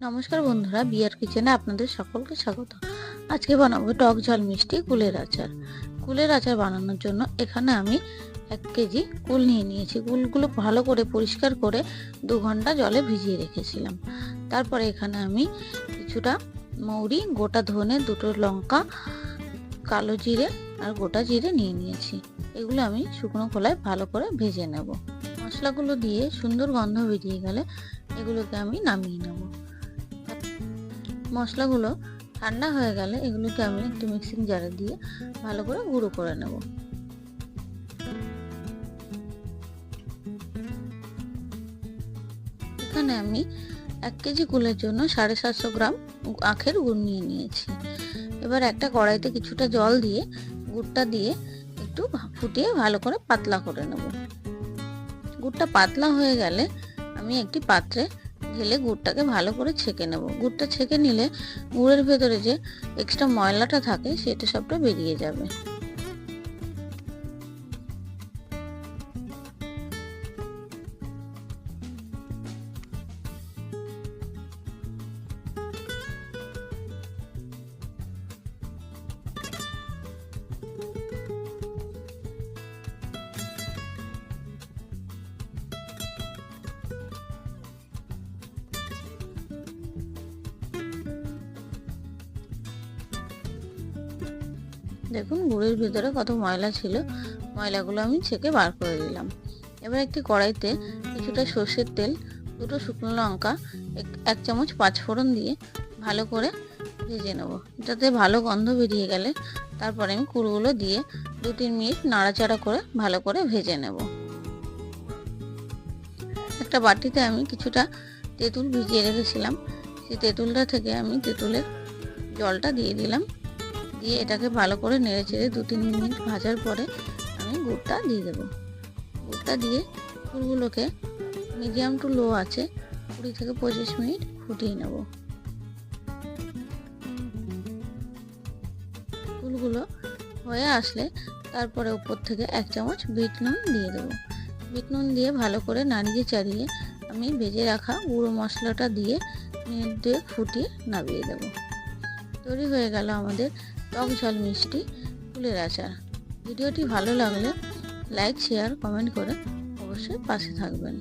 নমস্কার বন্ধুরা, বিয়ার কিচেনে আপনাদের সকলকে স্বাগত। আজকে বানাবো টক ঝাল মিষ্টি কুলের আচার। কুলের আচার বানানোর জন্য এখানে আমি 1 কেজি কুল নিয়ে নিয়েছি। কুলগুলো ভালো করে পরিষ্কার করে 2 ঘন্টা জলে ভিজিয়ে রেখেছিলাম। তারপরে এখানে আমি কিছুটা মৌরি, গোটা ধনে, 2টো লঙ্কা, কালো জিরে আর গোটা জিরে নিয়ে নিয়েছি। এগুলো আমি শুকনো খোলায় ভালো করে ভেজে নেব। মশলাগুলো দিয়ে সুন্দর গন্ধ বেরিয়ে গেলে এগুলোকে আমি নামিয়ে নেব। মশলাগুলো ঠান্ডা হয়ে গেলে এগুলোকে আমি একটু মিক্সিং জারে দিয়ে ভালো করে গুঁড়ো করে নেব। এখানে আমি 1 কেজি কুলের জন্য 750 গ্রাম আখের গুড় নিয়ে নিয়েছি। এবার একটা কড়াইতে কিছুটা জল দিয়ে গুড়টা দিয়ে একটু ফুটিয়ে ভালো করে পাতলা করে নেব। গুড়টা পাতলা হয়ে গেলে আমি একটি পাত্রে ঢেলে গুড়টাকে ভালো করে ছেঁকে নেব। গুড়টা ছেঁকে নিলে গুড়ের ভেতরে যে এক্সট্রা ময়লাটা থাকে সেটা সবটা বেরিয়ে যাবে। দেখুন গুড়ের ভিতরে কত ময়লা ছিল, ময়লাগুলো আমি ছেঁকে বার করে দিলাম। এবার একটি কড়াইতে কিছুটা সর্ষের তেল, 2টো শুকনো লঙ্কা, 1 চামচ 5 ফোড়ন দিয়ে ভালো করে ভেজে নেব। যাতে ভালো গন্ধ বেরিয়ে গেলে তারপরে আমি কুলগুলো দিয়ে 2-3 মিনিট নাড়াচাড়া করে ভালো করে ভেজে নেব। একটা বাটিতে আমি কিছুটা তেঁতুল ভিজিয়ে রেখেছিলাম, সেই তেঁতুলটা থেকে আমি তেঁতুলের জলটা দিয়ে দিলাম। দিয়ে এটাকে ভালো করে নেড়ে চেড়ে 2-3 মিনিট ভাজার পরে আমি গুড়টা দিয়ে দেবো। গুড়টা দিয়ে কুলগুলোকে মিডিয়াম টু লো আছে 20 থেকে 25 মিনিট ফুটিয়ে নেব। কুলগুলো হয়ে আসলে তারপরে উপর থেকে 1 চামচ বিট নুন দিয়ে দেবো। বিট নুন দিয়ে ভালো করে নাড়িয়ে চাড়িয়ে আমি ভেজে রাখা গুঁড়ো মশলাটা দিয়ে মিনিট 2 ফুটিয়ে নামিয়ে দেবো। তৈরি হয়ে গেল আমাদের টক ঝাল মিষ্টি কুলের আচার। ভিডিওটি ভালো লাগলে লাইক, শেয়ার, কমেন্ট করে অবশ্যই পাশে থাকবেন।